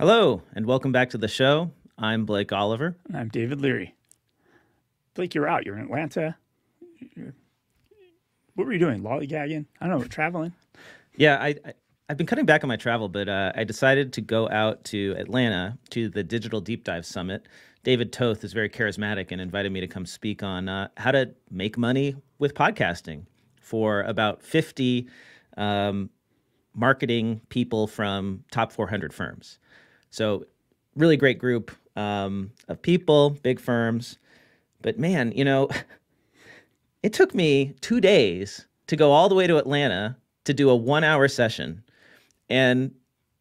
Hello, and welcome back to the show. I'm Blake Oliver. And I'm David Leary. Blake, you're out. You're in Atlanta. What were you doing? Lollygagging? I don't know. Traveling? Yeah, I've been cutting back on my travel, but I decided to go out to Atlanta to the Digital Deep Dive Summit. David Toth is very charismatic and invited me to come speak on how to make money with podcasting for about 50 marketing people from top 400 firms. So really great group of people, big firms. But man, it took me 2 days to go all the way to Atlanta to do a 1-hour session. And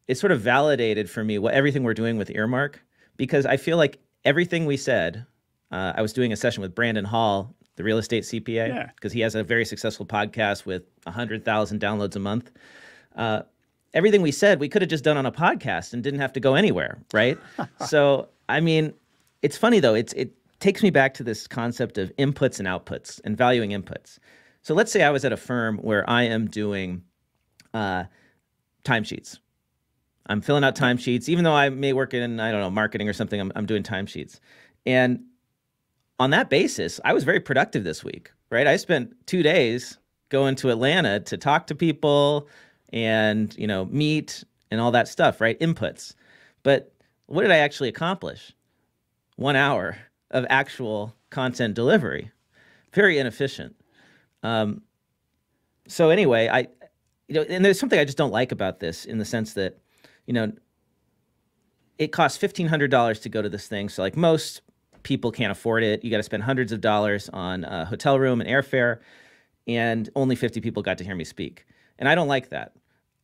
it sort of validated for me everything we're doing with Earmark, because I feel like everything we said, I was doing a session with Brandon Hall, the real estate CPA, because he has a very successful podcast with 100,000 downloads a month. Everything we said, we could have just done on a podcast and didn't have to go anywhere, right? So, I mean, it's funny though. It takes me back to this concept of inputs and outputs and valuing inputs. So let's say I was at a firm where I am doing timesheets. I'm filling out timesheets, even though I may work in, I don't know, marketing or something, I'm doing timesheets. And on that basis, I was very productive this week, right? I spent 2 days going to Atlanta to talk to people and, meet and all that stuff, right? Inputs. But what did I actually accomplish? 1 hour of actual content delivery. Very inefficient. So anyway, and there's something I just don't like about this in the sense that, it costs $1,500 to go to this thing. So like most people can't afford it. You got to spend hundreds of dollars on a hotel room and airfare, and only 50 people got to hear me speak. And I don't like that,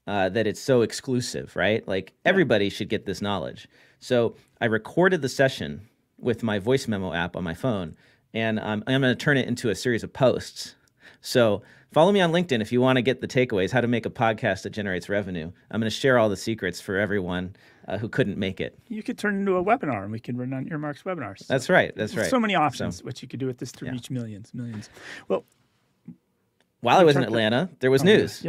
that it's so exclusive, right? Like everybody should get this knowledge. So I recorded the session with my voice memo app on my phone, and I'm going to turn it into a series of posts. So follow me on LinkedIn if you want to get the takeaways, how to make a podcast that generates revenue. I'm going to share all the secrets for everyone who couldn't make it. You could turn it into a webinar, and we can run on Earmark's webinars. That's right. That's right. So many options, what you could do with this to reach millions. Well, while I was in Atlanta, there was news.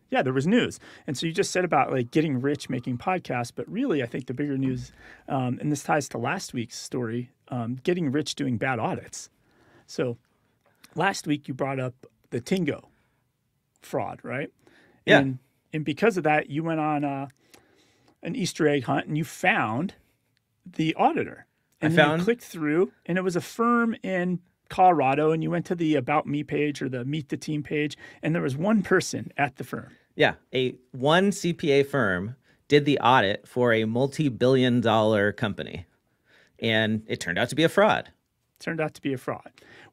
Yeah, there was news. And so you just said about like getting rich making podcasts, but really I think the bigger news, and this ties to last week's story, getting rich doing bad audits. So last week you brought up the Tingo fraud, right? Yeah. And because of that, you went on an Easter egg hunt and you found the auditor. And you clicked through, and it was a firm in Colorado, and you went to the About Me page or the Meet the Team page, and there was one person at the firm. Yeah, one CPA firm did the audit for a multi-billion-dollar company, and it turned out to be a fraud.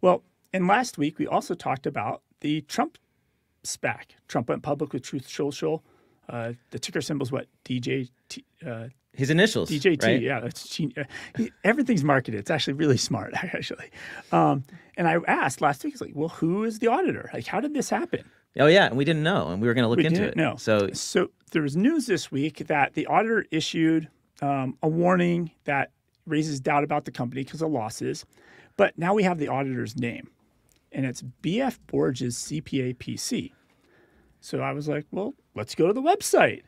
Well, and last week we also talked about the Trump SPAC. Trump went public with Truth Social. The ticker symbol's what? DJT. His initials, DJT, right? Yeah. Everything's marketed. It's actually really smart, actually. And I asked last week, well, who is the auditor? Like, how did this happen? Oh, yeah, and we didn't know, and we were going to look into it. No. So there was news this week that the auditor issued a warning that raises doubt about the company because of losses. But now we have the auditor's name, and it's BF Borges CPA PC. So I was like, well, let's go to the website.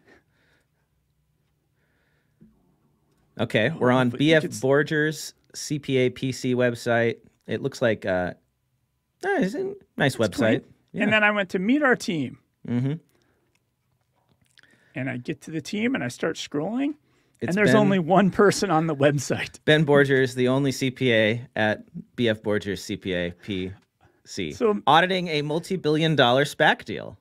Okay, we're on BF Borgers CPA PC website. It looks like it's a nice website. Yeah. And then I went to meet our team. Mm-hmm. And I get to the team and I start scrolling. And there's only one person on the website. Ben Borgers, the only CPA at BF Borgers CPA PC. So, auditing a multi-billion-dollar SPAC deal.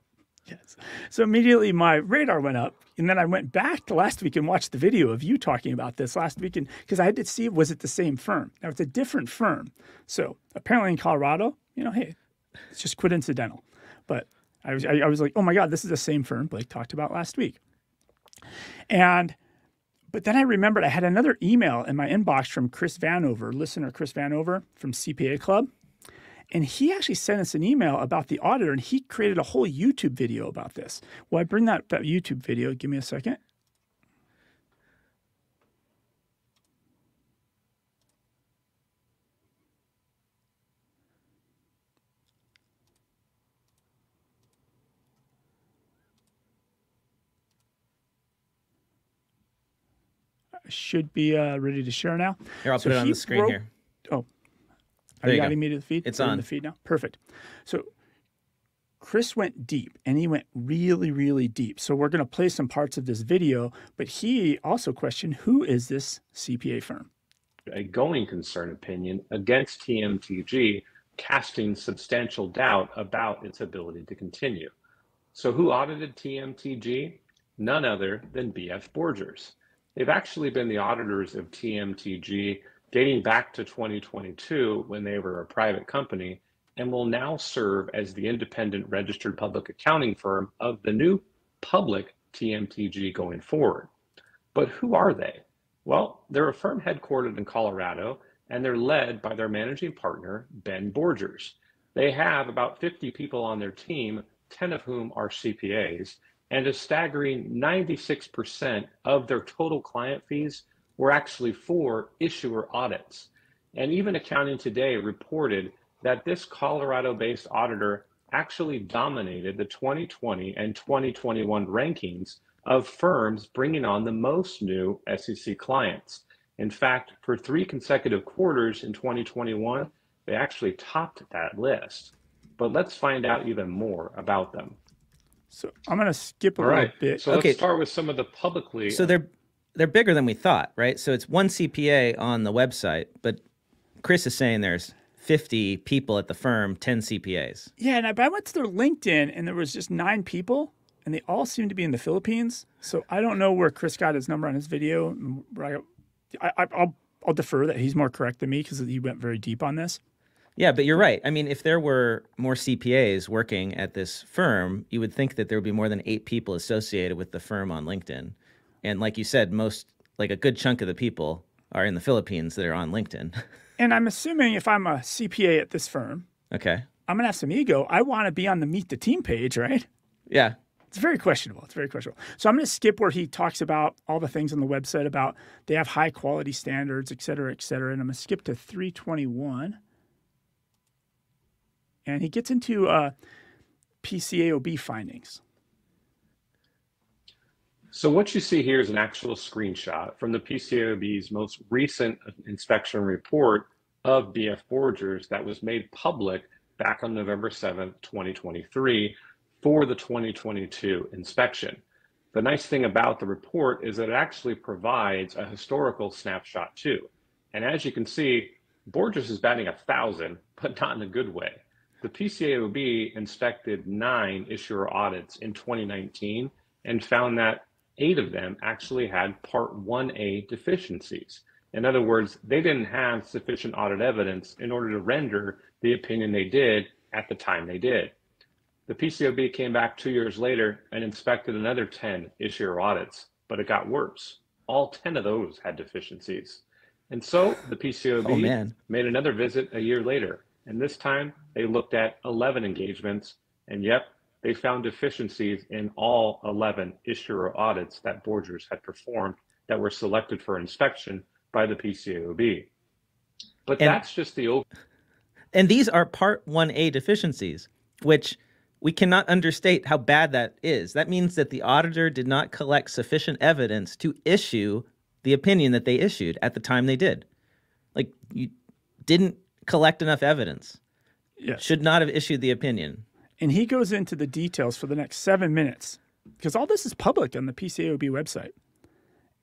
Yes. So immediately my radar went up. And then I went back to last week and watched the video of you talking about this last week, because I had to see, was it the same firm? Now, it's a different firm. So apparently in Colorado, hey, it's just coincidental. But I was like, oh my God, this is the same firm Blake talked about last week. But then I remembered I had another email in my inbox from Chris Vanover, listener Chris Vanover from CPA Club. And he actually sent us an email about the auditor, and he created a whole YouTube video about this. Well, I bring that YouTube video. Give me a second. should be ready to share now. Here, I'll put it on the screen here. Oh, are There you you adding go. me to the feed? It's We're on in the feed now. Perfect. So Chris went deep, and he went really, really deep. So we're going to play some parts of this video, but he also questioned, who is this CPA firm? A going concern opinion against TMTG, casting substantial doubt about its ability to continue. So who audited TMTG? None other than BF Borgers. They've actually been the auditors of TMTG dating back to 2022 when they were a private company, and will now serve as the independent registered public accounting firm of the new public TMTG going forward. But who are they? Well, they're a firm headquartered in Colorado, and they're led by their managing partner, Ben Borgers. They have about 50 people on their team, 10 of whom are CPAs, and a staggering 96% of their total client fees were actually for issuer audits. And even Accounting Today reported that this Colorado-based auditor actually dominated the 2020 and 2021 rankings of firms bringing on the most new SEC clients. In fact, for 3 consecutive quarters in 2021, they actually topped that list. But let's find out even more about them. So I'm going to skip a little bit. So let's start with some of the publicly. So they're bigger than we thought, right? So it's one CPA on the website, but Chris is saying there's 50 people at the firm, 10 CPAs. Yeah, and I went to their LinkedIn, and there was just 9 people, and they all seem to be in the Philippines. So I don't know where Chris got his number on his video. I'll defer that he's more correct than me because he went very deep on this. Yeah, but you're right. I mean, if there were more CPAs working at this firm, you would think that there would be more than 8 people associated with the firm on LinkedIn. And like you said, a good chunk of the people are in the Philippines that are on LinkedIn. And I'm assuming if I'm a CPA at this firm, okay, I'm going to have some ego. I want to be on the Meet the Team page, right? Yeah. It's very questionable. It's very questionable. So I'm going to skip where he talks about all the things on the website about they have high quality standards, et cetera, et cetera. And I'm going to skip to 321. And he gets into PCAOB findings. So what you see here is an actual screenshot from the PCAOB's most recent inspection report of BF Borgers that was made public back on November 7th, 2023 for the 2022 inspection. The nice thing about the report is that it actually provides a historical snapshot too. And as you can see, Borgers is batting 1,000, but not in a good way. The PCAOB inspected 9 issuer audits in 2019 and found that 8 of them actually had Part 1A deficiencies. In other words, they didn't have sufficient audit evidence in order to render the opinion they did at the time they did. The PCAOB came back 2 years later and inspected another 10 issuer audits, but it got worse. All 10 of those had deficiencies. And so the PCAOB made another visit a year later, and this time they looked at 11 engagements, and yep, they found deficiencies in all 11 issuer audits that Borgers had performed that were selected for inspection by the PCAOB. But that's just the And these are Part 1A deficiencies, which we cannot understate how bad that is. That means that the auditor did not collect sufficient evidence to issue the opinion that they issued at the time they did. Like, you didn't collect enough evidence. Yes. Should not have issued the opinion. And he goes into the details for the next 7 minutes because all this is public on the PCAOB website.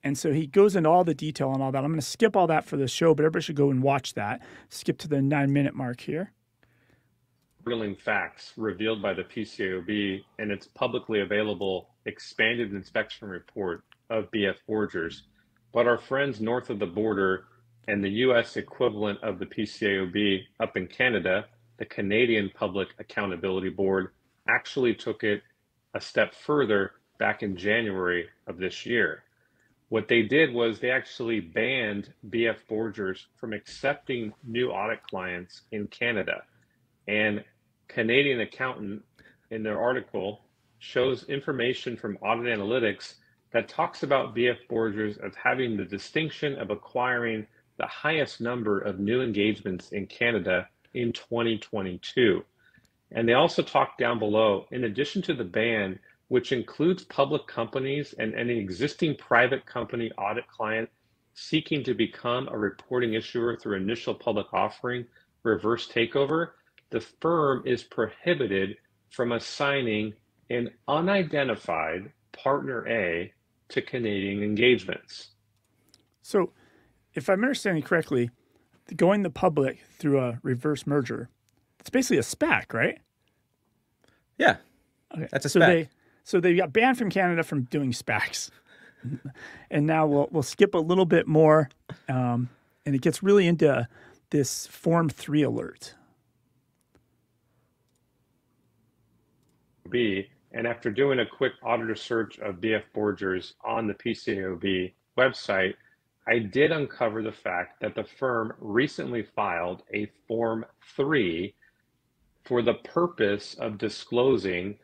And so he goes into all the detail and all that. I'm going to skip all that for the show, but everybody should go and watch that. Skip to the 9-minute mark here. Thrilling facts revealed by the PCAOB in its publicly available expanded inspection report of BF Borgers. But our friends north of the border and the U.S. equivalent of the PCAOB up in Canada, the Canadian Public Accountability Board, actually took it a step further back in January of this year. What they did was they actually banned BF Borgers from accepting new audit clients in Canada. And Canadian Accountant, in their article, shows information from Audit Analytics that talks about BF Borgers as having the distinction of acquiring the highest number of new engagements in Canada in 2022. And they also talk down below, in addition to the ban, which includes public companies and any existing private company audit client seeking to become a reporting issuer through initial public offering, reverse takeover, the firm is prohibited from assigning an unidentified partner A to Canadian engagements. So if I'm understanding correctly, going the public through a reverse merger, it's basically a SPAC, right? Yeah, Okay. that's a SPAC. So they got banned from Canada from doing SPACs. And now we'll skip a little bit more, and it gets really into this Form 3 alert. And after doing a quick auditor search of BF Borgers on the PCAOB website, I did uncover the fact that the firm recently filed a Form 3 for the purpose of disclosing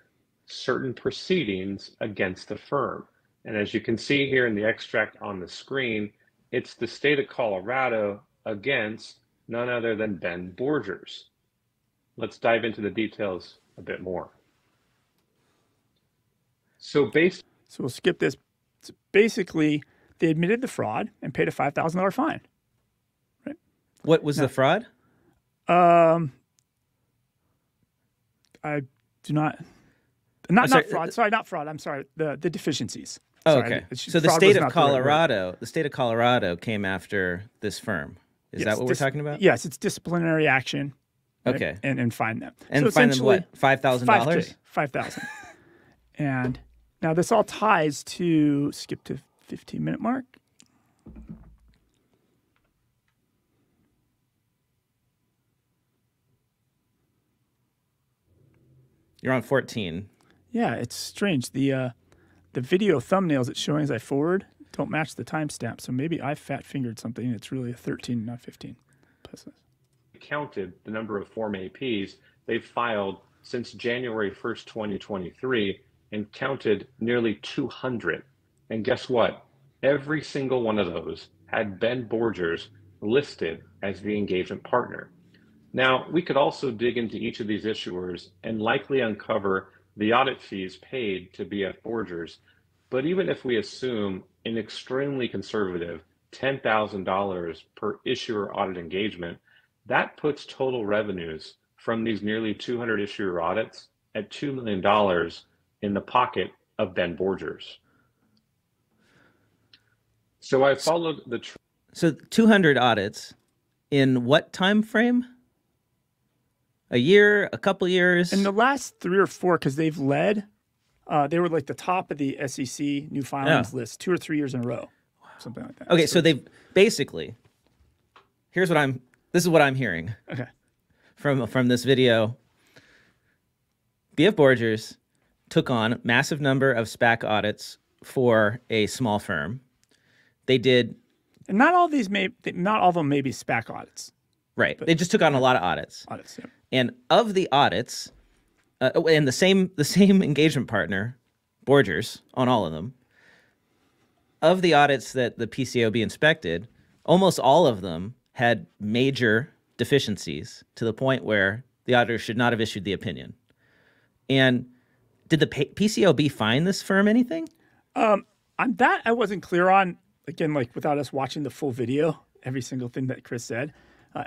certain proceedings against the firm. And as you can see here in the extract on the screen, it's the state of Colorado against none other than Ben Borgers. Let's dive into the details a bit more. So we'll skip this. So basically, they admitted the fraud and paid a $5,000 fine. Right? What was the fraud? I do not. Not fraud. Sorry, not fraud. I'm sorry. The deficiencies. Oh, sorry, okay. So the state of Colorado came after this firm. Is that what we're talking about? Yes, it's disciplinary action. Right? Okay. And fine them. And so fine them what? $5,000? $5,000. And now this all ties to, skip to 15-minute mark. You're on 14. Yeah, it's strange. The video thumbnails it's showing as I forward don't match the timestamp. So maybe I fat-fingered something. It's really a 13, not 15. Counted the number of Form APs they've filed since January 1st, 2023, and counted nearly 200. And guess what? Every single one of those had Ben Borgers listed as the engagement partner. Now, we could also dig into each of these issuers and likely uncover the audit fees paid to BF Borgers. But even if we assume an extremely conservative $10,000 per issuer audit engagement, that puts total revenues from these nearly 200 issuer audits at $2 million in the pocket of Ben Borgers. So I followed the... So 200 audits in what time frame? A year, a couple years? In the last 3 or 4, because they've led, they were like the top of the SEC new filings list 2 or 3 years in a row, something like that. Okay, so they've basically, this is what I'm hearing. Okay. From this video. BF Borgers took on a massive number of SPAC audits for a small firm. They did, and not all of them may be SPAC audits. Right. They just took on a lot of audits. Yeah. And of the audits, and the same engagement partner, Borgers, on all of them, of the audits that the PCAOB inspected, almost all of them had major deficiencies to the point where the auditor should not have issued the opinion. And did the PCAOB fine this firm anything? On that, I wasn't clear on. Again, like without us watching the full video, every single thing that Chris said.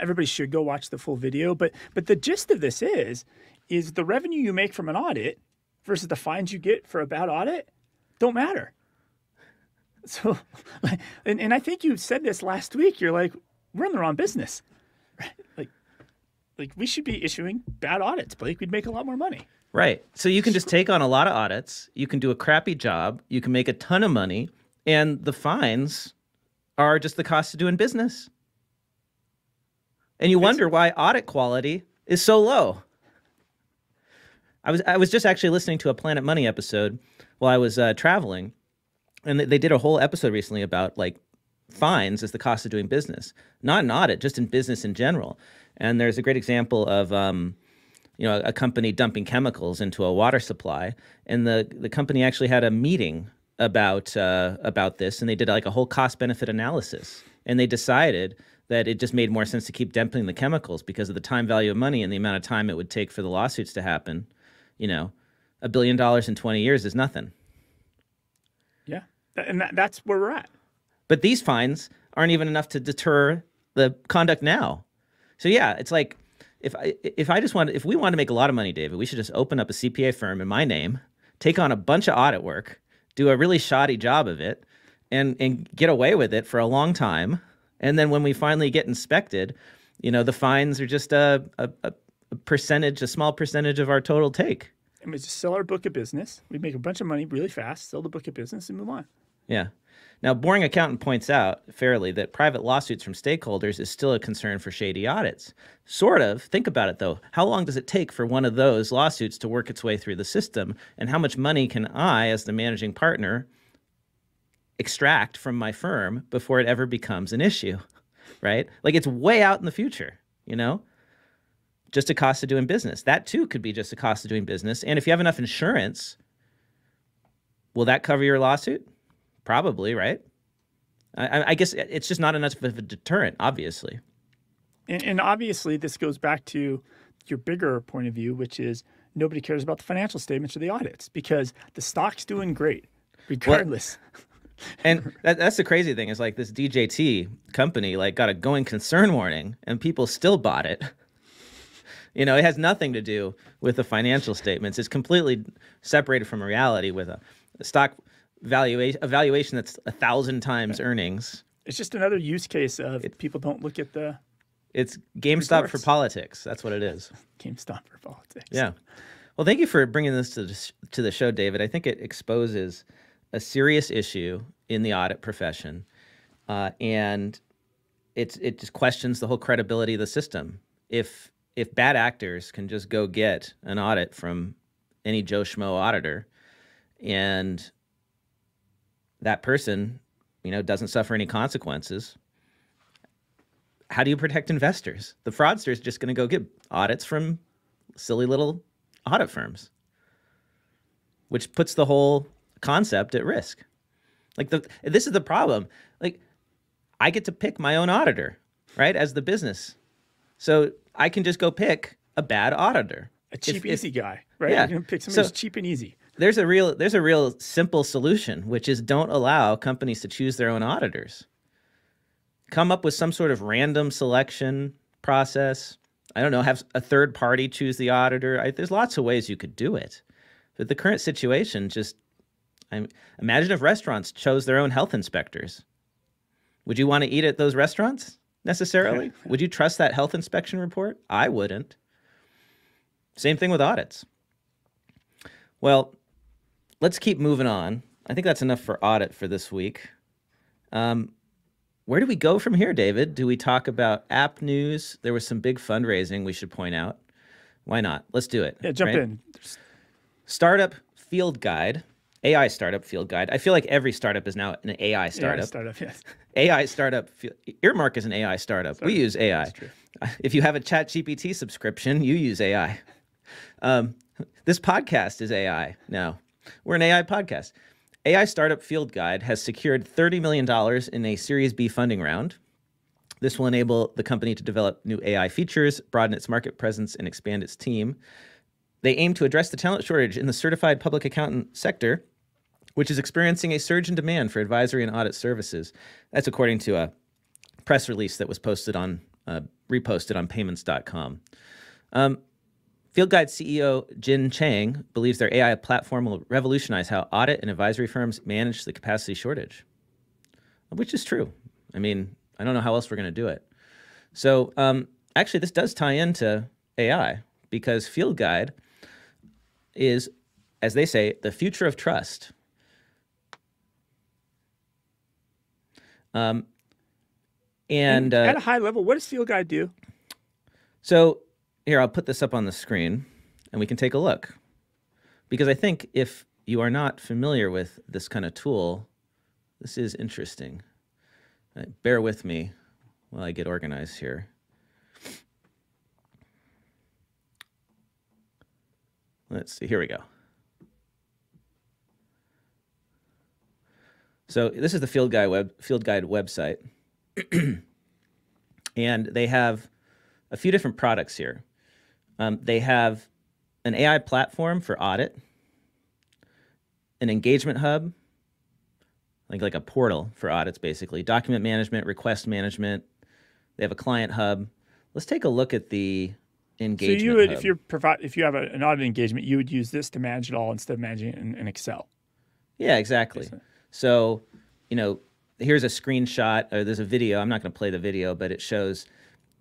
Everybody should go watch the full video. But the gist of this is the revenue you make from an audit versus the fines you get for a bad audit don't matter. So, and I think you said this last week. You're like, we're in the wrong business. Right? Like we should be issuing bad audits, Blake. We'd make a lot more money. Right. So you can just take on a lot of audits. You can do a crappy job. You can make a ton of money. And the fines are just the cost of doing business. And you wonder why audit quality is so low. I was just actually listening to a Planet Money episode while I was traveling. And they did a whole episode recently about like fines as the cost of doing business. Not an audit, just in business in general. And there's a great example of a company dumping chemicals into a water supply. And the company actually had a meeting about this, and they did like a whole cost-benefit analysis, and they decided that it just made more sense to keep dumping the chemicals because of the time value of money and the amount of time it would take for the lawsuits to happen. $1 billion in 20 years is nothing. Yeah, and that's where we're at. But these fines aren't even enough to deter the conduct now. So yeah, it's like if we want to make a lot of money, David, we should just open up a CPA firm in my name, take on a bunch of audit work, do a really shoddy job of it, and get away with it for a long time. And then when we finally get inspected, the fines are just a small percentage of our total take. And we just sell our book of business. We make a bunch of money really fast, sell the book of business, and move on. Yeah. Now, Boring Accountant points out fairly that private lawsuits from stakeholders is still a concern for shady audits. Sort of. Think about it, though. How long does it take for one of those lawsuits to work its way through the system? And how much money can I, as the managing partner, extract from my firm before it ever becomes an issue, right? Like, it's way out in the future, just a cost of doing business. That, too, could be just a cost of doing business. And if you have enough insurance, will that cover your lawsuit? Probably, right? I guess it's just not enough of a deterrent, obviously. And obviously, this goes back to your bigger point of view, which is nobody cares about the financial statements or the audits because the stock's doing great, regardless. Well, and that's the crazy thing is like this DJT company got a going concern warning and people still bought it. It has nothing to do with the financial statements. It's completely separated from reality with a stock valuation that's 1,000 times earnings. It's just another use case of people don't look at the. It's GameStop for politics. That's what it is. GameStop for politics. Yeah. Well, thank you for bringing this to the show, David. I think it exposes a serious issue in the audit profession, and it just questions the whole credibility of the system. If bad actors can just go get an audit from any Joe Schmo auditor, and that person, doesn't suffer any consequences, how do you protect investors? The fraudster is just going to go get audits from silly little audit firms, which puts the whole concept at risk. This is the problem. I get to pick my own auditor, right, as the business. So I can just go pick a bad auditor. A cheap, easy guy, right? Yeah. You're going to pick somebody who's cheap and easy. There's a real simple solution, which is don't allow companies to choose their own auditors. Come up with some sort of random selection process. I don't know, have a third party choose the auditor. There's lots of ways you could do it. But the current situation imagine if restaurants chose their own health inspectors. Would you want to eat at those restaurants necessarily? Would you trust that health inspection report? I wouldn't. Same thing with audits. Well, let's keep moving on. I think that's enough for audit for this week. Where do we go from here, David? Do we talk about app news? There was some big fundraising we should point out. Why not? Let's do it. Yeah, jump in. Startup Field Guide, AI startup Field Guide. I feel like every startup is now an AI startup. AI startup, yes. AI startup. Earmark is an AI startup. We use AI. That's true. If you have a ChatGPT subscription, you use AI. This podcast is AI now. We're an AI podcast. AI Startup Field Guide has secured $30 million in a Series B funding round. This will enable the company to develop new AI features, broaden its market presence, and expand its team. They aim to address the talent shortage in the certified public accountant sector, which is experiencing a surge in demand for advisory and audit services. That's according to a press release that was reposted on payments.com. Fieldguy CEO Jin Chang believes their AI platform will revolutionize how audit and advisory firms manage the capacity shortage, which is true. I mean, I don't know how else we're going to do it. So actually, this does tie into AI because Fieldguy is, as they say, the future of trust. And at a high level, what does Fieldguy do? So here, I'll put this up on the screen and we can take a look. Because I think if you are not familiar with this kind of tool, this is interesting. Bear with me while I get organized here. Let's see, here we go. So this is the Fieldguy website. And they have a few different products here. They have an AI platform for audit, an engagement hub, like a portal for audits, basically. Document management, request management. They have a client hub. Let's take a look at the engagement So you would, hub. if you have an audit engagement, you would use this to manage it all instead of managing it in Excel. Yeah, exactly. So, here's a screenshot, or there's a video. I'm not going to play the video, but it shows,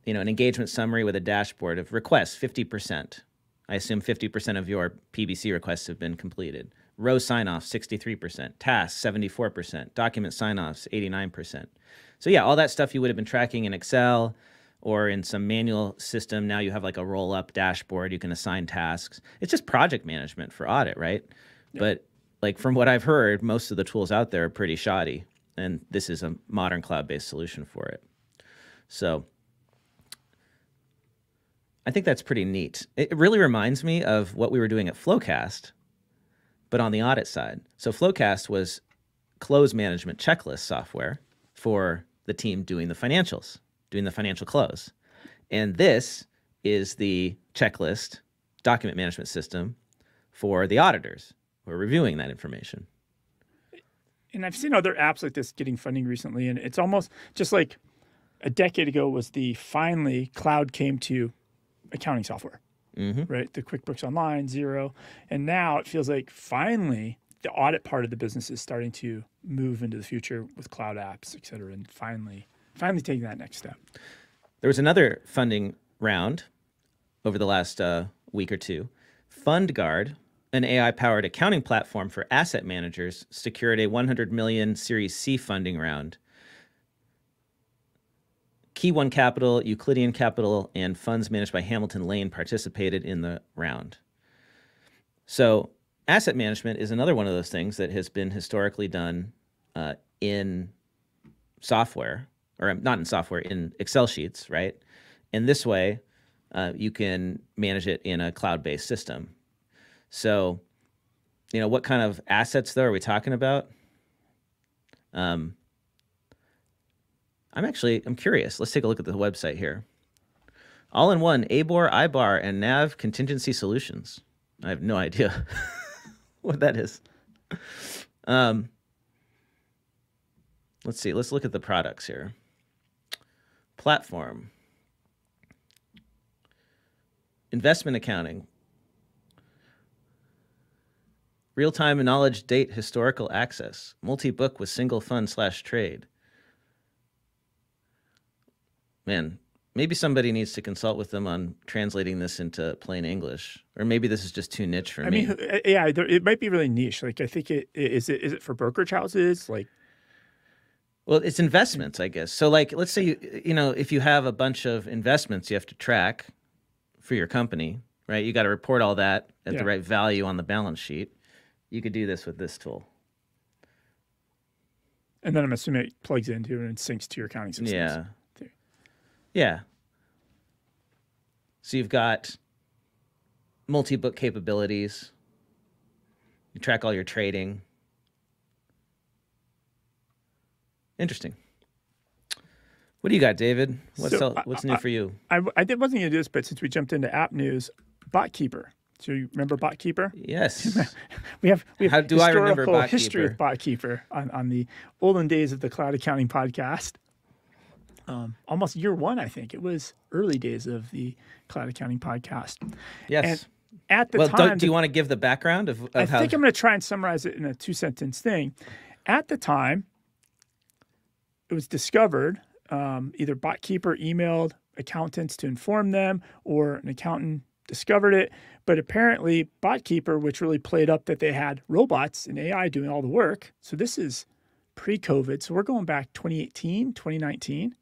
an engagement summary with a dashboard of requests, 50%. I assume 50% of your PBC requests have been completed. Row sign-offs, 63%. Tasks, 74%. Document sign-offs, 89%. So yeah, all that stuff you would have been tracking in Excel or in some manual system. Now you have like a roll-up dashboard. You can assign tasks. It's just project management for audit, right? Yep. But like from what I've heard, most of the tools out there are pretty shoddy, and this is a modern cloud-based solution for it. So I think that's pretty neat. It really reminds me of what we were doing at Flowcast, but on the audit side. So Flowcast was close management checklist software for the team doing the financials, doing the financial close. And this is the checklist document management system for the auditors who are reviewing that information. And I've seen other apps like this getting funding recently, and it's almost just like a decade ago was finally cloud came to accounting software, right? The QuickBooks Online, Xero. And now it feels like finally the audit part of the business is starting to move into the future with cloud apps, et cetera, and finally taking that next step. There was another funding round over the last week or two. FundGuard, an AI-powered accounting platform for asset managers, secured a $100 million Series C funding round. Key One Capital, Euclidean Capital, and funds managed by Hamilton Lane participated in the round. So asset management is another one of those things that has been historically done in software, or not in software, in Excel sheets, right? And this way, you can manage it in a cloud-based system. So, what kind of assets, though, are we talking about? I'm curious. Let's take a look at the website here. All-in-one, ABOR, IBAR, and NAV contingency solutions. I have no idea what that is. Let's see. Let's look at the products here. Platform. Investment accounting. Real-time knowledge date historical access. Multi-book with single fund/trade. Man, maybe somebody needs to consult with them on translating this into plain English, or maybe this is just too niche for me. I mean, yeah, it might be really niche. Like, I think is it for brokerage houses? Like, well, it's investments, I guess. So, like, let's say if you have a bunch of investments you have to track for your company, right? You got to report all that at the right value on the balance sheet. You could do this with this tool. And then I'm assuming it plugs into and it syncs to your accounting systems. Yeah. Yeah. So you've got multi-book capabilities. You track all your trading. Interesting. What do you got, David? What's new for you? I wasn't going to do this, but since we jumped into app news, BotKeeper. So you remember BotKeeper? Yes. we have How do I remember BotKeeper? History with BotKeeper on the olden days of the Cloud Accounting Podcast. Almost year one, I think. It was early days of the Cloud Accounting Podcast. Yes. And at the time... do you want to give the background of I how... think I'm going to try and summarize it in a 2-sentence thing. At the time, it was discovered, either BotKeeper emailed accountants to inform them, or an accountant discovered it. But apparently, BotKeeper, which really played up that they had robots and AI doing all the work. So this is pre-COVID. So we're going back 2018, 2019.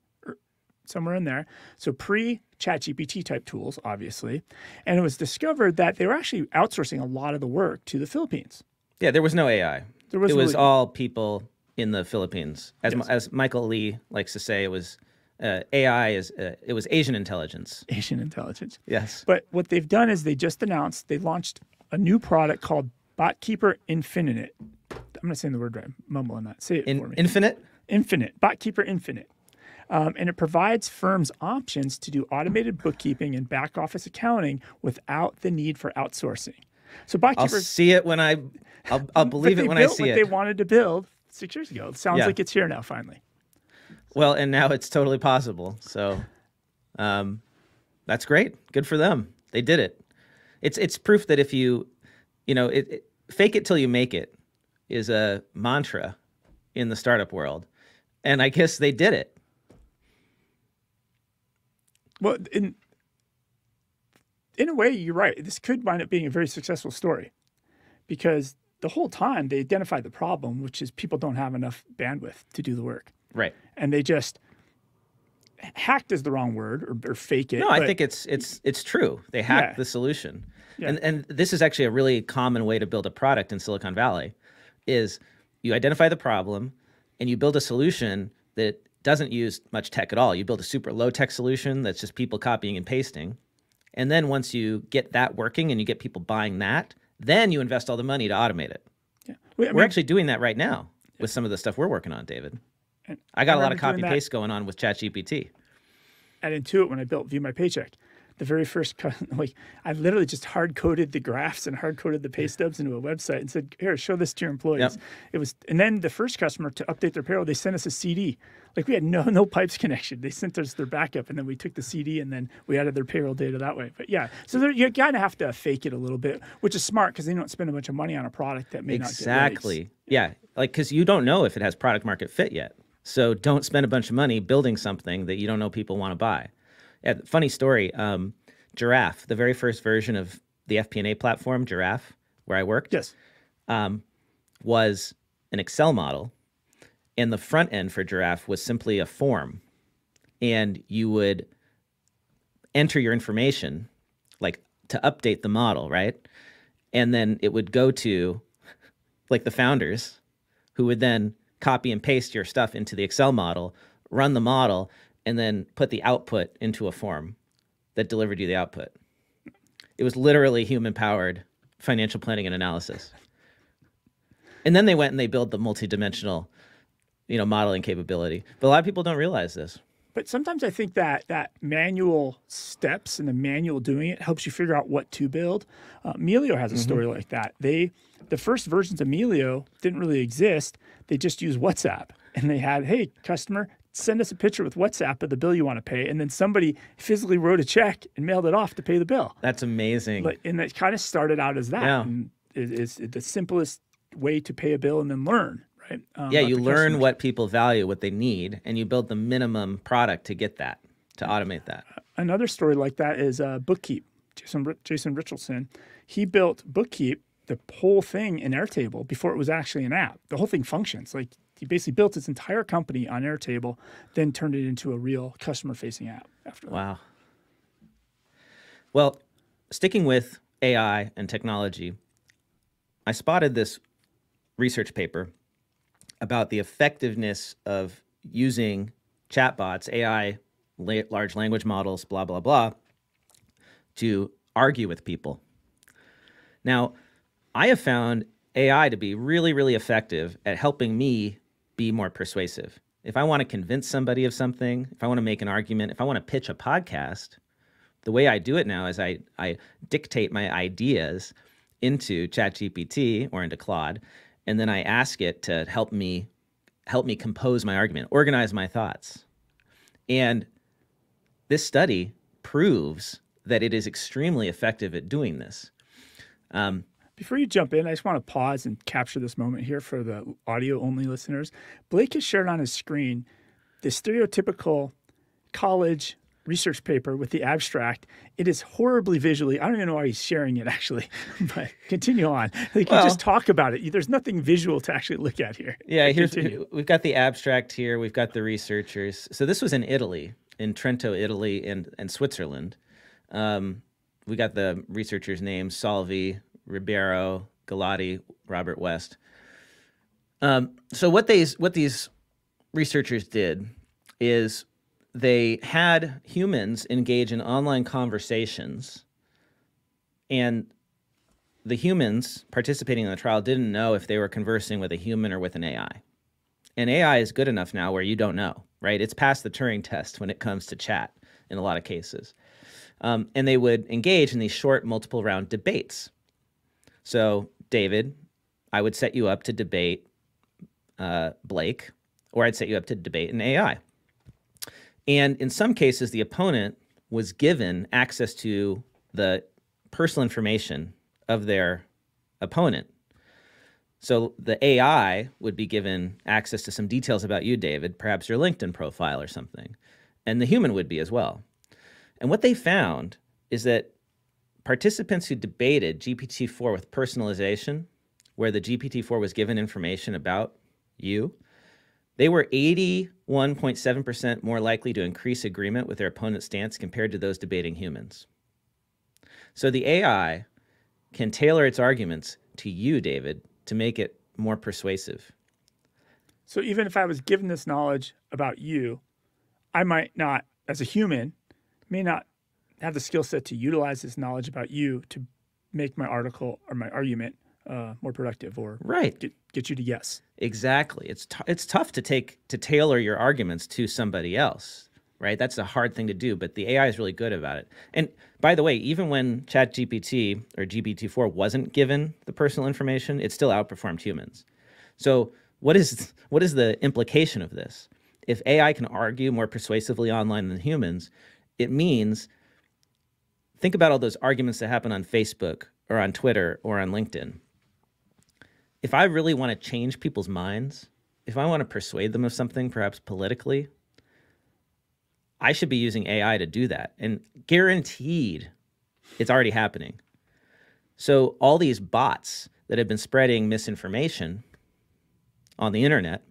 Somewhere in there. So pre-ChatGPT type tools, obviously. And it was discovered that they were actually outsourcing a lot of the work to the Philippines. Yeah, there was no AI. It was all people in the Philippines. As Michael Lee likes to say, it was AI it was Asian intelligence. Asian intelligence. Yes. But what they've done is they just announced they launched a new product called BotKeeper Infinite. I'm not saying the word right. I'm mumbling that. Say it for me. Infinite? Infinite. BotKeeper Infinite. And it provides firms options to do automated bookkeeping and back office accounting without the need for outsourcing. So BotKeeper, I'll see it when I'll believe it when I see it. they wanted to build 6 years ago. It sounds like it's here now, finally. Well, and now it's totally possible. So that's great. Good for them. They did it. It's proof that if you know, fake it till you make it is a mantra in the startup world. And I guess they did it. Well, in a way, you're right. This could wind up being a very successful story because the whole time they identified the problem, which is people don't have enough bandwidth to do the work. Right. And they just hacked is the wrong word or fake it. No, I think it's true. They hacked the solution. Yeah. And this is actually a really common way to build a product in Silicon Valley is you identify the problem and you build a solution that doesn't use much tech at all. You build a super low tech solution that's just people copying and pasting. And then once you get that working and you get people buying that, then you invest all the money to automate it. Yeah. We're actually doing that right now with some of the stuff we're working on, David. I got a lot of copy paste going on with ChatGPT. At Intuit, when I built View My Paycheck, the very first, I literally just hard coded the graphs and hard coded the pay stubs into a website and said, "Here, show this to your employees." Yep. And then the first customer to update their payroll, they sent us a CD. Like we had no pipes connection. They sent us their backup, and then we took the CD and then we added their payroll data that way. But yeah, so you kind of have to fake it a little bit, which is smart because they don't spend a bunch of money on a product that may not get Exactly. Yeah, like because you don't know if it has product market fit yet. So don't spend a bunch of money building something that you don't know people want to buy. Yeah, funny story. Giraffe, the very first version of the FP&A platform, Giraffe, where I worked, was an Excel model. And the front end for Giraffe was simply a form. And you would enter your information, like to update the model, right? And then it would go to like the founders who would then copy and paste your stuff into the Excel model, run the model, and then put the output into a form that delivered you the output. It was literally human-powered financial planning and analysis. And then they went and they built the multidimensional, modeling capability. But a lot of people don't realize this. But sometimes I think that manual steps and the manual doing it helps you figure out what to build. Melio has a story like that. The first versions of Melio didn't really exist. They just used WhatsApp. And they had, hey, customer, send us a picture with WhatsApp of the bill you want to pay. And then somebody physically wrote a check and mailed it off to pay the bill. That's amazing. And it kind of started out as that. Yeah. And it's the simplest way to pay a bill and then learn, right? You learn what people value, what they need, and you build the minimum product to get that, to automate that. Another story like that is Bookkeep. Jason Richardson, he built Bookkeep, the whole thing in Airtable before it was actually an app. The whole thing functions. Like he basically built his entire company on Airtable, then turned it into a real customer-facing app after that. Wow. Well, sticking with AI and technology, I spotted this research paper about the effectiveness of using chatbots, AI, large language models, blah, blah, blah, to argue with people. Now, I have found AI to be really, really effective at helping me be more persuasive. If I want to convince somebody of something, if I want to make an argument, if I want to pitch a podcast, the way I do it now is I dictate my ideas into ChatGPT or into Claude, and then I ask it to help me compose my argument, organize my thoughts. And this study proves that it is extremely effective at doing this. Before you jump in, I just want to pause and capture this moment here for the audio-only listeners. Blake has shared on his screen the stereotypical college research paper with the abstract. It is horribly visually. I don't even know why he's sharing it, actually. But continue on. Like, you just talk about it. There's nothing visual to actually look at here. Yeah, we've got the abstract here. We've got the researchers. So this was in Italy, in Trento, Italy, and Switzerland. We got the researchers' names: Salvi, Ribeiro, Galati, Robert West. So what these researchers did is they had humans engage in online conversations, and the humans participating in the trial didn't know if they were conversing with a human or with an AI. And AI is good enough now where you don't know, right? It's past the Turing test when it comes to chat in a lot of cases. And they would engage in these short multiple round debates. So, David, I would set you up to debate Blake, or I'd set you up to debate an AI. And in some cases, the opponent was given access to the personal information of their opponent. So the AI would be given access to some details about you, David, perhaps your LinkedIn profile or something, and the human would be as well. And what they found is that participants who debated GPT-4 with personalization, where the GPT-4 was given information about you, they were 81.7% more likely to increase agreement with their opponent's stance compared to those debating humans. So the AI can tailor its arguments to you, David, to make it more persuasive. So even if I was given this knowledge about you, I might not, as a human, may not have the skill set to utilize this knowledge about you to make my article or my argument more productive, or get you to yes. Exactly. It's tough to tailor your arguments to somebody else, right? That's a hard thing to do, but the AI is really good about it. And by the way, even when ChatGPT or GPT-4 wasn't given the personal information, it still outperformed humans. So what is the implication of this? If AI can argue more persuasively online than humans, it means, think about all those arguments that happen on Facebook or on Twitter or on LinkedIn. If I really want to change people's minds, if I want to persuade them of something, perhaps politically, I should be using AI to do that. And guaranteed, it's already happening. So all these bots that have been spreading misinformation on the internet,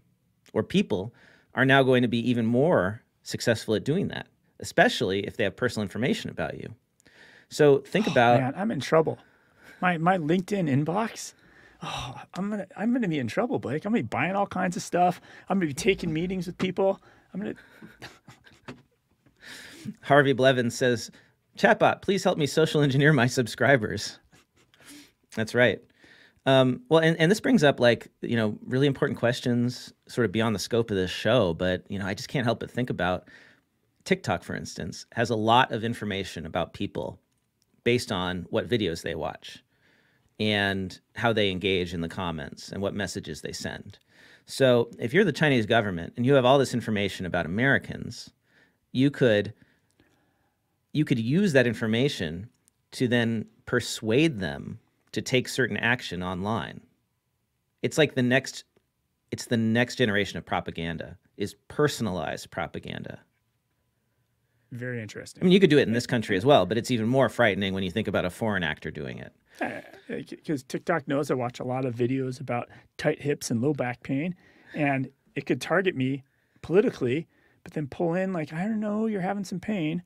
or people, are now going to be even more successful at doing that, especially if they have personal information about you. So think about... Man, I'm in trouble. My LinkedIn inbox... Oh, I'm gonna be in trouble, Blake. I'm gonna be buying all kinds of stuff. I'm gonna be taking meetings with people. Harvey Blevins says, "Chatbot, please help me social engineer my subscribers." That's right. Well, and this brings up, like, really important questions sort of beyond the scope of this show, but I just can't help but think about TikTok, for instance, has a lot of information about people based on what videos they watch and how they engage in the comments and what messages they send. So if you're the Chinese government and you have all this information about Americans, you could use that information to then persuade them to take certain action online. It's like the next generation of propaganda is personalized propaganda. Very interesting. I mean, you could do it in this country as well, but it's even more frightening when you think about a foreign actor doing it. Because TikTok knows I watch a lot of videos about tight hips and low back pain, and it could target me politically, but then pull in, like, I don't know, you're having some pain.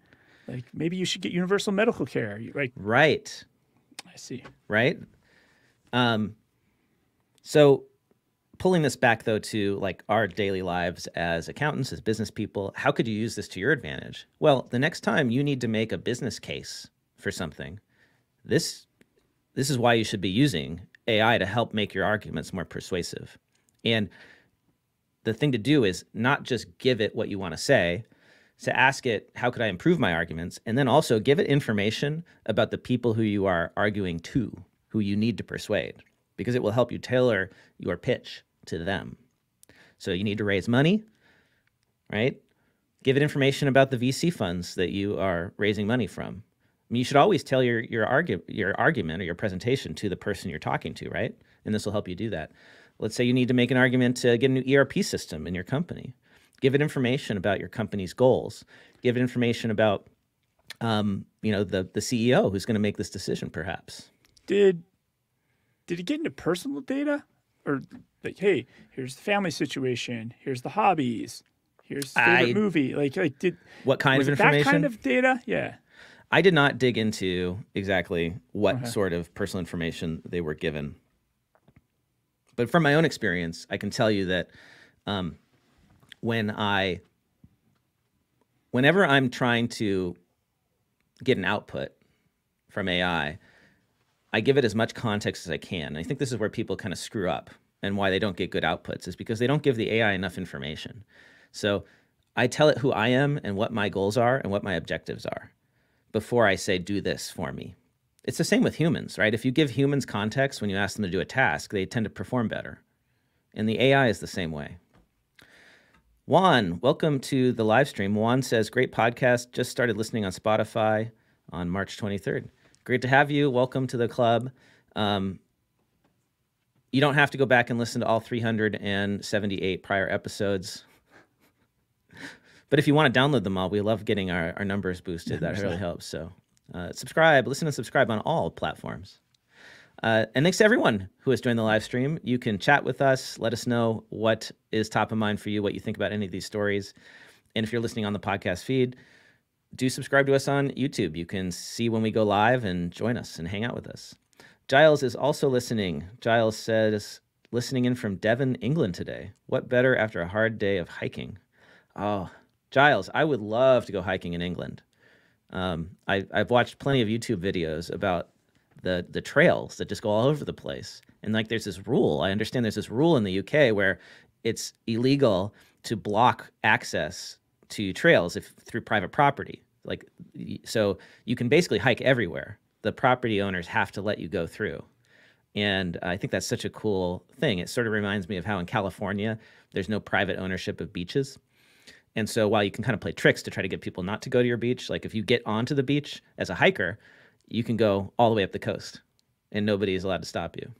Like, maybe you should get universal medical care. Right. I see. Right. So pulling this back, though, to like our daily lives as accountants, as business people, how could you use this to your advantage? Well, the next time you need to make a business case for something, this is why you should be using AI to help make your arguments more persuasive. And the thing to do is not just give it what you want to say, to ask it, how could I improve my arguments? And then also give it information about the people who you are arguing to, who you need to persuade, because it will help you tailor your pitch to them. So you need to raise money, right? Give it information about the VC funds that you are raising money from. I mean, you should always tell your argument or your presentation to the person you're talking to, right? And this will help you do that. Let's say you need to make an argument to get a new ERP system in your company. Give it information about your company's goals. Give it information about, the CEO who's going to make this decision, perhaps. Did it get into personal data, or like, hey, here's the family situation, here's the hobbies, here's the favorite movie? What kind of information? That kind of data, yeah. I did not dig into exactly what sort of personal information they were given. But from my own experience, I can tell you that whenever I'm trying to get an output from AI, I give it as much context as I can. And I think this is where people kind of screw up, and why they don't get good outputs is because they don't give the AI enough information. So I tell it who I am and what my goals are and what my objectives are before I say, do this for me. It's the same with humans, right? If you give humans context when you ask them to do a task, they tend to perform better. and the AI is the same way. Juan, welcome to the live stream. Juan says, great podcast. Just started listening on Spotify on March 23rd. Great to have you. Welcome to the club. You don't have to go back and listen to all 378 prior episodes. But if you want to download them all, we love getting our numbers boosted. That really helps. So subscribe, listen and subscribe on all platforms. And thanks to everyone who has joined the live stream. You can chat with us. Let us know what is top of mind for you, what you think about any of these stories. And if you're listening on the podcast feed, do subscribe to us on YouTube. You can see when we go live and join us and hang out with us. Giles is also listening. Giles says, listening in from Devon, England today. What better after a hard day of hiking? Oh, Giles, I would love to go hiking in England. I've watched plenty of YouTube videos about the trails that just go all over the place. And like there's this rule, I understand there's this rule in the UK where it's illegal to block access to trails through private property. Like, so you can basically hike everywhere. The property owners have to let you go through. And I think that's such a cool thing. It sort of reminds me of how in California, there's no private ownership of beaches. And so while you can kind of play tricks to try to get people not to go to your beach, like if you get onto the beach as a hiker, you can go all the way up the coast and nobody is allowed to stop you.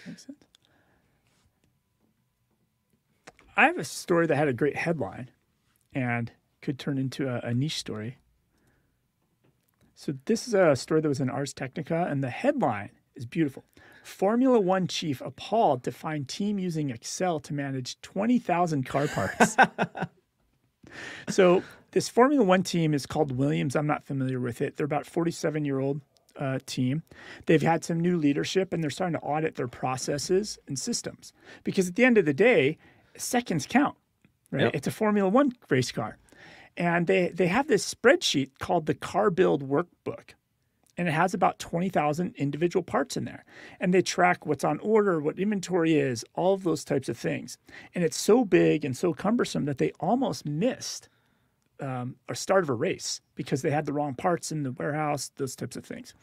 Makes sense. I have a story that had a great headline and could turn into a niche story. So this is a story that was in Ars Technica, and the headline is beautiful. Formula One chief appalled to find team using Excel to manage 20,000 car parts. So this Formula One team is called Williams. I'm not familiar with it. They're about 47-year-old team. They've had some new leadership, and they're starting to audit their processes and systems. Because at the end of the day, seconds count, right? Yep. It's a Formula One race car. And they have this spreadsheet called the Car Build Workbook. And it has about 20,000 individual parts in there. And they track what's on order, what inventory is, all of those types of things. And it's so big and so cumbersome that they almost missed a start of a race because they had the wrong parts in the warehouse, those types of things.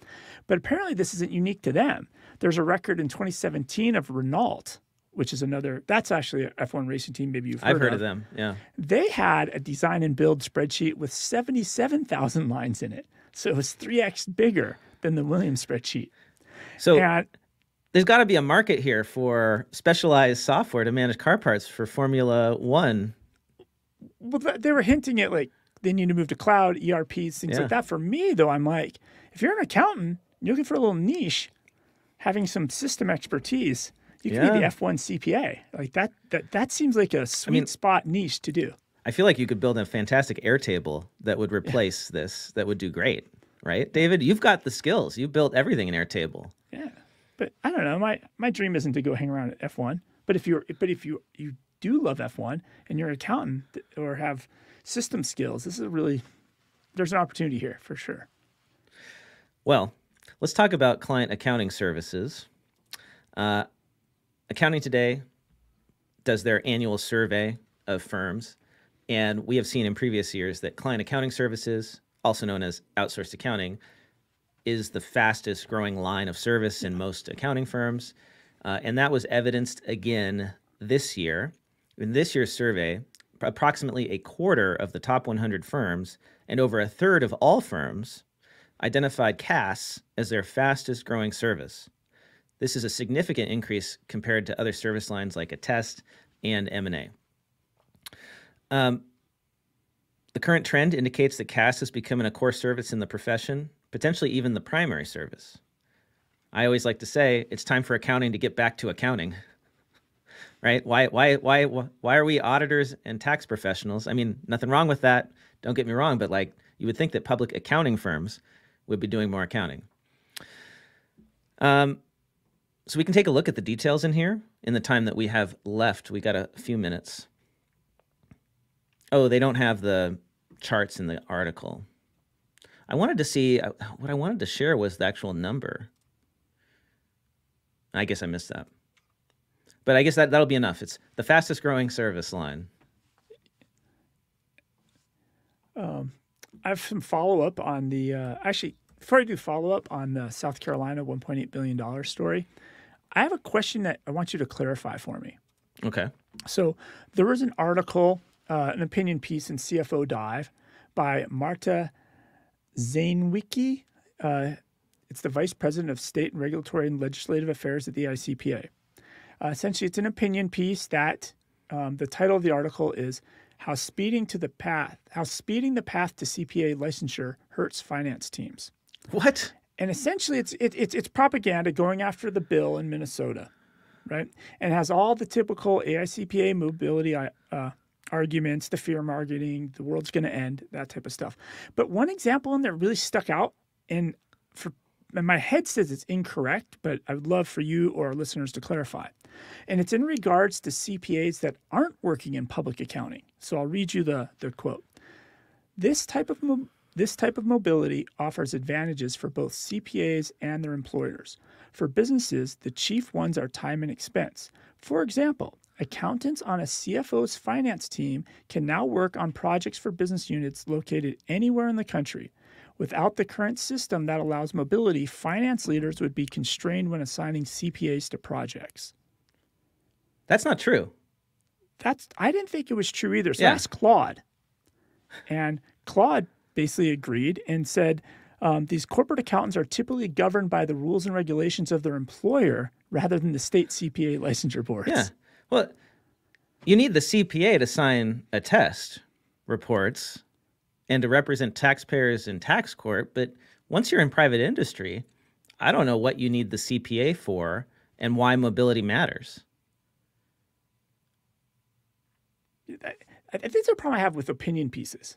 But apparently this isn't unique to them. There's a record in 2017 of Renault, which is that's actually an F1 racing team maybe you've heard of. I've heard of them, yeah. They had a design and build spreadsheet with 77,000 lines in it. So it was 3x bigger than the Williams spreadsheet. So there's got to be a market here for specialized software to manage car parts for Formula One. Well, they were hinting at like they need to move to cloud, ERPs, things like that. For me, though, I'm like, if you're an accountant, you're looking for a little niche, having some system expertise, you can be the F1 CPA. Like that seems like a sweet spot niche to do. I feel like you could build a fantastic Airtable that would replace this, that would do great, right? David, you've got the skills. You built everything in Airtable. Yeah, but I don't know. My dream isn't to go hang around at F1. But if you do love F1 and you're an accountant or have system skills, there's an opportunity here for sure. Well, let's talk about client accounting services. Accounting Today does their annual survey of firms. And we have seen in previous years that client accounting services, also known as outsourced accounting, is the fastest growing line of service in most accounting firms. And that was evidenced again this year. In this year's survey, approximately a quarter of the top 100 firms and over a third of all firms identified CAS as their fastest growing service. This is a significant increase compared to other service lines like Attest and M&A. The current trend indicates that CAS is becoming a core service in the profession, potentially even the primary service. I always like to say it's time for accounting to get back to accounting, right? Why are we auditors and tax professionals? I mean, nothing wrong with that. Don't get me wrong, but like you would think that public accounting firms would be doing more accounting. So we can take a look at the details in here in the time that we have left. We got a few minutes. Oh, they don't have the charts in the article. I wanted to see, what I wanted to share was the actual number. I guess I missed that. But I guess that'll be enough. It's the fastest growing service line. I have some follow-up on the, actually, before I do follow-up on the South Carolina $1.8 billion story, I have a question that I want you to clarify for me. Okay. So there was an article, an opinion piece in CFO Dive by Marta Zainwicki. It's the Vice President of State and Regulatory and Legislative Affairs at the AICPA. Essentially, it's an opinion piece that the title of the article is How Speeding the Path to CPA Licensure Hurts Finance Teams. What? And essentially, it's propaganda going after the bill in Minnesota, right? And has all the typical AICPA mobility arguments, the fear marketing, the world's going to end, that type of stuff. But one example in there really stuck out, and my head says it's incorrect, but I would love for you or our listeners to clarify. And it's in regards to CPAs that aren't working in public accounting. So I'll read you the quote. This type of mobility offers advantages for both CPAs and their employers. For businesses, the chief ones are time and expense. For example, accountants on a CFO's finance team can now work on projects for business units located anywhere in the country. Without the current system that allows mobility, finance leaders would be constrained when assigning CPAs to projects. That's not true. I didn't think it was true either. So Yeah. I asked Claude. And Claude basically agreed and said, these corporate accountants are typically governed by the rules and regulations of their employer rather than the state CPA licensure boards. Yeah. Well, you need the CPA to sign attest reports and to represent taxpayers in tax court. But once you're in private industry, I don't know what you need the CPA for and why mobility matters. I think that's a problem I have with opinion pieces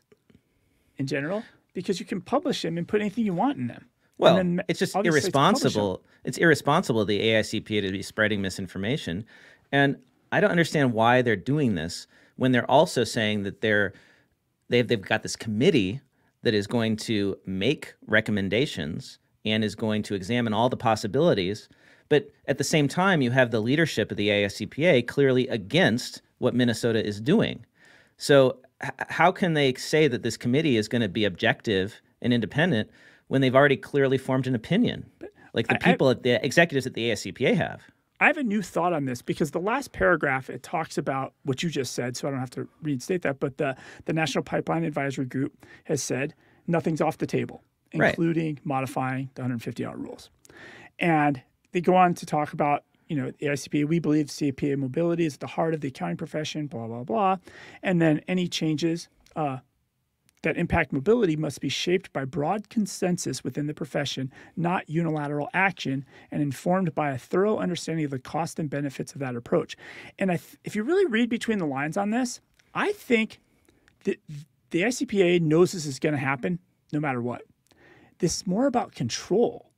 in general, because you can publish them and put anything you want in them. Well, it's just irresponsible. It's irresponsible of the AICPA to be spreading misinformation. And I don't understand why they're doing this when they're also saying that they've got this committee that is going to make recommendations and is going to examine all the possibilities. But at the same time, you have the leadership of the AICPA clearly against what Minnesota is doing. So how can they say that this committee is going to be objective and independent when they've already clearly formed an opinion, like the executives at the AICPA have? I have a new thought on this, because the last paragraph, it talks about what you just said, so I don't have to reinstate that, but the National Pipeline Advisory Group has said nothing's off the table, including modifying the 150-hour rules. And they go on to talk about, the AICPA, we believe CPA mobility is at the heart of the accounting profession, blah, blah, blah. And then any changes that impact mobility must be shaped by broad consensus within the profession, not unilateral action, and informed by a thorough understanding of the cost and benefits of that approach. And if you really read between the lines on this, I think that the AICPA knows this is going to happen no matter what. This is more about control.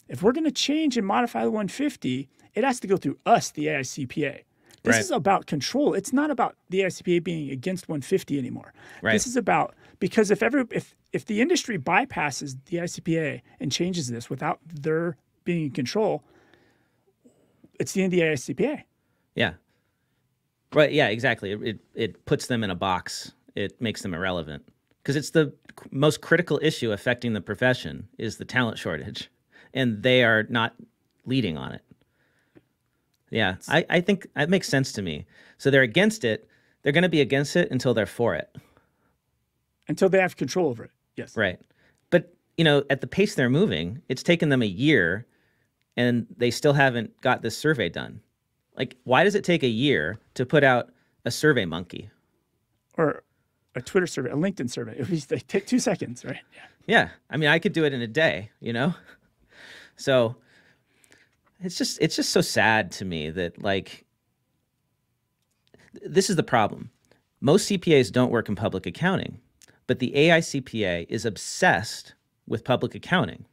If we're going to change and modify the 150, it has to go through us, the AICPA. This is about control. It's not about the AICPA being against 150 anymore. This is about, because if the industry bypasses the AICPA and changes this without their being in control, it's the end of the AICPA. Yeah. Right. Yeah, exactly. It puts them in a box. It makes them irrelevant, because it's the most critical issue affecting the profession is the talent shortage, and they are not leading on it. Yeah, I think that makes sense to me. So they're against it. They're going to be against it until they're for it. Until they have control over it. Yes. Right. But, at the pace they're moving, it's taken them a year and they still haven't got this survey done. Like, why does it take a year to put out a Survey Monkey? Or a Twitter survey, a LinkedIn survey. It would take 2 seconds, right? Yeah. I mean, I could do it in a day, So it's just so sad to me that, this is the problem. Most CPAs don't work in public accounting, but the AICPA is obsessed with public accounting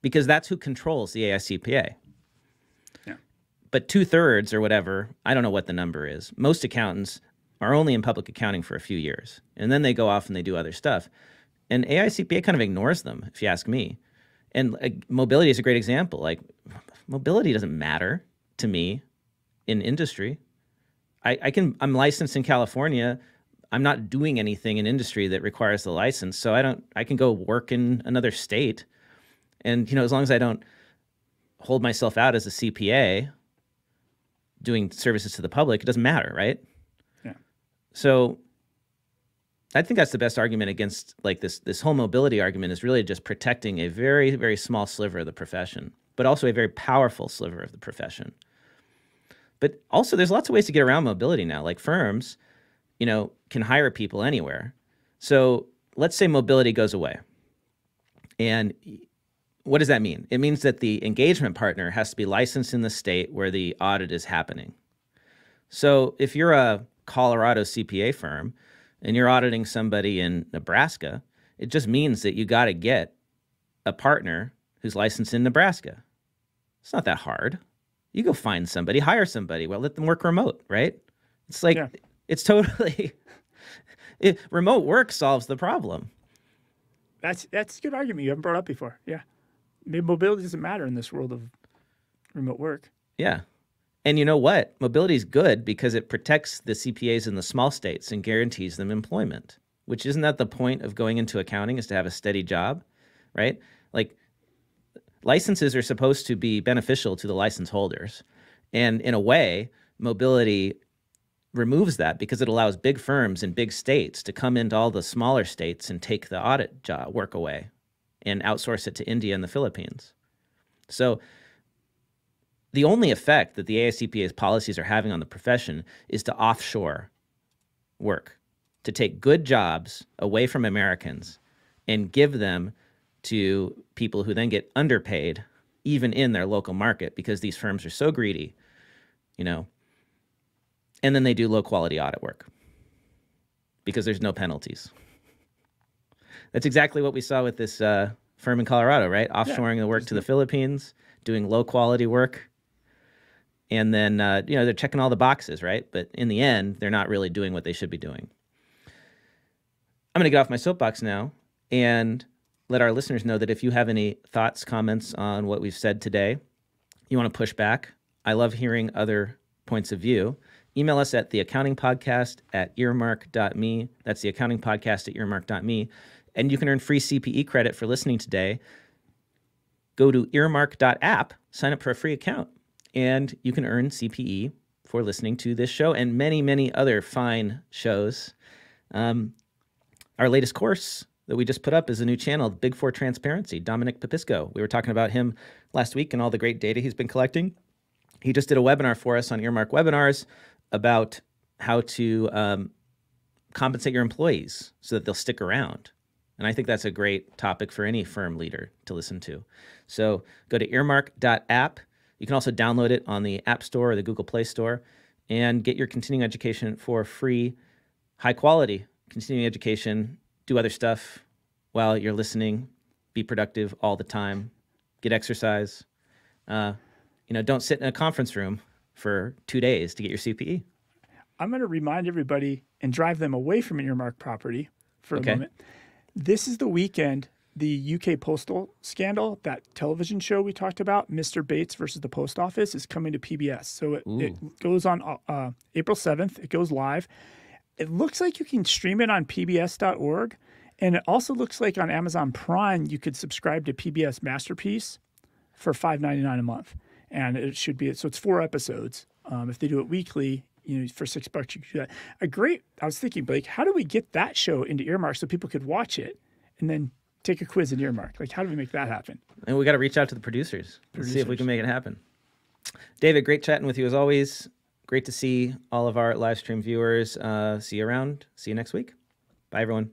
because that's who controls the AICPA. Yeah. But 2/3 or whatever, I don't know what the number is. Most accountants are only in public accounting for a few years, and then they go off and they do other stuff. And AICPA kind of ignores them, if you ask me. And mobility is a great example. Mobility doesn't matter to me in industry. I'm licensed in California. I'm not doing anything in industry that requires the license. So I can go work in another state. And, as long as I don't hold myself out as a CPA doing services to the public, it doesn't matter, right? Yeah. So I think that's the best argument against like this whole mobility argument is really just protecting a very, very small sliver of the profession, but also a very powerful sliver of the profession. But also there's lots of ways to get around mobility now. Like firms, you know, can hire people anywhere. So let's say mobility goes away. And what does that mean? It means that the engagement partner has to be licensed in the state where the audit is happening. So if you're a Colorado CPA firm and you're auditing somebody in Nebraska, it just means that you got to get a partner who's licensed in Nebraska. It's not that hard. You go find somebody, hire somebody. Well, let them work remote, right? It's like, it's totally, remote work solves the problem. That's a good argument you haven't brought up before. Yeah. Maybe mobility doesn't matter in this world of remote work. Yeah. And you know what? Mobility is good because it protects the CPAs in the small states and guarantees them employment, which isn't that the point of going into accounting, is to have a steady job, right? Like licenses are supposed to be beneficial to the license holders. And in a way, mobility removes that because it allows big firms in big states to come into all the smaller states and take the audit job work away and outsource it to India and the Philippines. So the only effect that the AICPA's policies are having on the profession is to offshore work, to take good jobs away from Americans and give them to people who then get underpaid even in their local market because these firms are so greedy, you know, and then they do low quality audit work because there's no penalties. That's exactly what we saw with this firm in Colorado, right? Offshoring the work to the Philippines, doing low quality work. And then, you know, they're checking all the boxes, right? But in the end, they're not really doing what they should be doing. I'm going to get off my soapbox now and let our listeners know that if you have any thoughts, comments on what we've said today, you want to push back, I love hearing other points of view. Email us at theaccountingpodcast@earmark.me. That's theaccountingpodcast@earmark.me. And you can earn free CPE credit for listening today. Go to earmark.app, sign up for a free account, and you can earn CPE for listening to this show and many, many other fine shows. Our latest course that we just put up is a new channel, Big Four Transparency, Dominic Papisco. We were talking about him last week and all the great data he's been collecting. He just did a webinar for us on Earmark Webinars about how to compensate your employees so that they'll stick around. And I think that's a great topic for any firm leader to listen to. So go to earmark.app. You can also download it on the App Store or the Google Play Store and get your continuing education for free, high quality continuing education. Do other stuff while you're listening. Be productive all the time. Get exercise. You know, don't sit in a conference room for 2 days to get your CPE. I'm going to remind everybody and drive them away from an Earmark property for a moment. This is the weekend the UK postal scandal, that television show we talked about, Mr. Bates versus the Post Office, is coming to PBS. So it goes on April 7th. It goes live. It looks like you can stream it on pbs.org. And it also looks like on Amazon Prime, you could subscribe to PBS Masterpiece for $5.99 a month. And it should be, so it's 4 episodes. If they do it weekly, you know, for $6, you could do that. I was thinking, Blake, how do we get that show into Earmark so people could watch it and then take a quiz in Earmark? Like, how do we make that happen? And we got to reach out to the producers and see if we can make it happen. David, great chatting with you as always. Great to see all of our live stream viewers. See you around. See you next week. Bye, everyone.